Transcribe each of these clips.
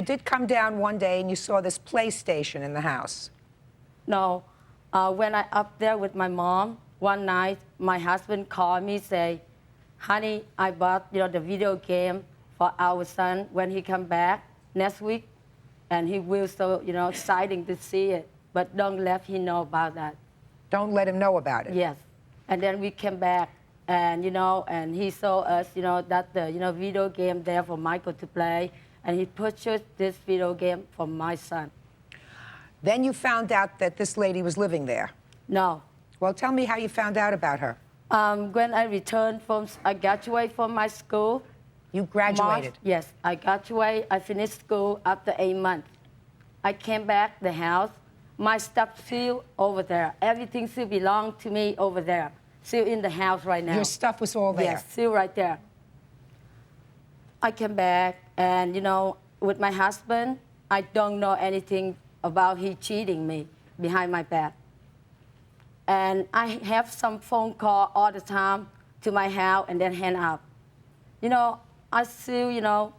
did come down one day and you saw this PlayStation in the house. No. When I up there with my mom, one night, my husband called me, say, honey, I bought the video game for our son when he come back next week, and he will so exciting to see it. But don't let him know about that. Don't let him know about it. Yes. And then we came back, and and he saw us, that the video game there for Michael to play, and he purchased this video game for my son. Then you found out that this lady was living there. No. Well, tell me how you found out about her. When I returned I graduated from my school. You graduated? March, yes, I graduated. I finished school after 8 months. I came back the house. My stuff still over there. Everything still belongs to me over there. Still in the house right now. Your stuff was all there? Yes, still right there. I came back, and with my husband, I don't know anything about he cheating me behind my back. And I have some phone call all the time to my house and then hang up. I still,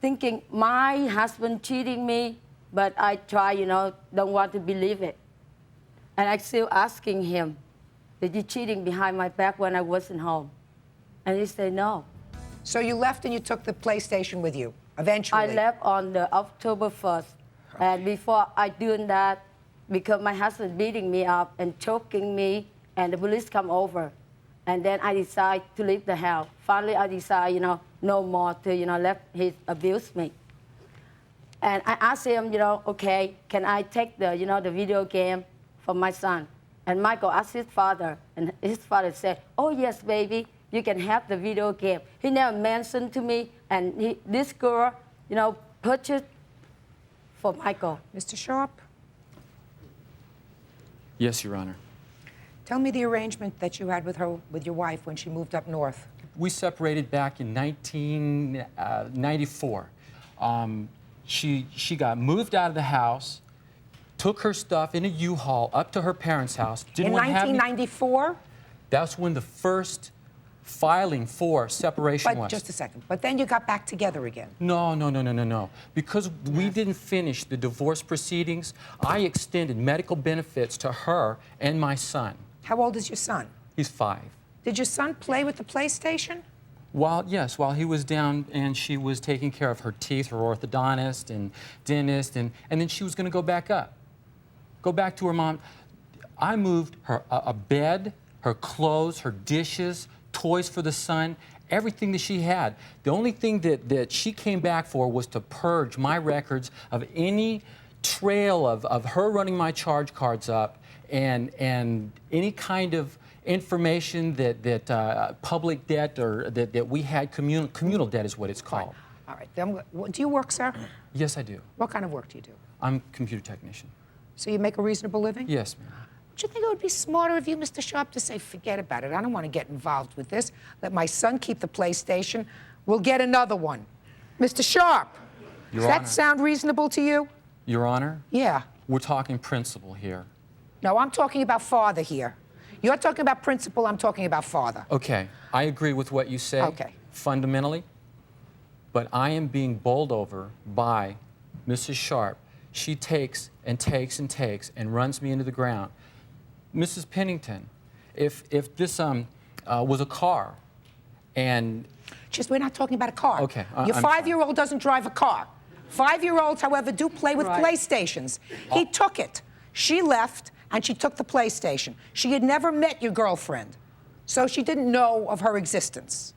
thinking my husband cheating me, but I try, don't want to believe it. And I still asking him, did you cheating behind my back when I wasn't home? And he said no. So you left and you took the PlayStation with you, eventually? I left on the October 1st. And before I doing that, because my husband beating me up and choking me, and the police come over. And then I decide to leave the house. Finally, I decide, no more to, let him abuse me. And I asked him, okay, can I take the, the video game for my son? And Michael asked his father, and his father said, oh, yes, baby, you can have the video game. He never mentioned to me, and this girl, purchased for Michael. Mr. Sharp? Yes, Your Honor. Tell me the arrangement that you had with your wife when she moved up north. We separated back in 1994. She got moved out of the house, took her stuff in a U-Haul up to her parents' house. In 1994? That's when the first filing for separation was. But just a second. But then you got back together again. No. Because we didn't finish the divorce proceedings, I extended medical benefits to her and my son. How old is your son? He's 5. Did your son play with the PlayStation? Yes, while he was down and she was taking care of her teeth, her orthodontist and dentist, and then she was going to go back up. Go back to her mom. I moved her a bed, her clothes, her dishes, toys for the son, everything that she had. The only thing that she came back for was to purge my records of any trail of her running my charge cards up and any kind of information that public debt or that we had, communal debt is what it's called. All right. Then, do you work, sir? Yes, I do. What kind of work do you do? I'm a computer technician. So you make a reasonable living? Yes, ma'am. Don't you think it would be smarter of you, Mr. Sharp, to say, forget about it. I don't want to get involved with this. Let my son keep the PlayStation. We'll get another one. Mr. Sharp, Your does Honor. that sound reasonable to you? Your Honor? Yeah. We're talking principle here. No, I'm talking about father here. You're talking about principle, I'm talking about father. Okay, I agree with what you say. Okay. Fundamentally, but I am being bowled over by Mrs. Sharp. She takes and takes and takes and runs me into the ground. Mrs. Pennington, if this was a car and... Just, we're not talking about a car. Okay, Your I'm 5-year-old doesn't drive a car. 5-year-olds, however, do play with PlayStations. He took it. She left, and she took the PlayStation. She had never met your girlfriend, so she didn't know of her existence.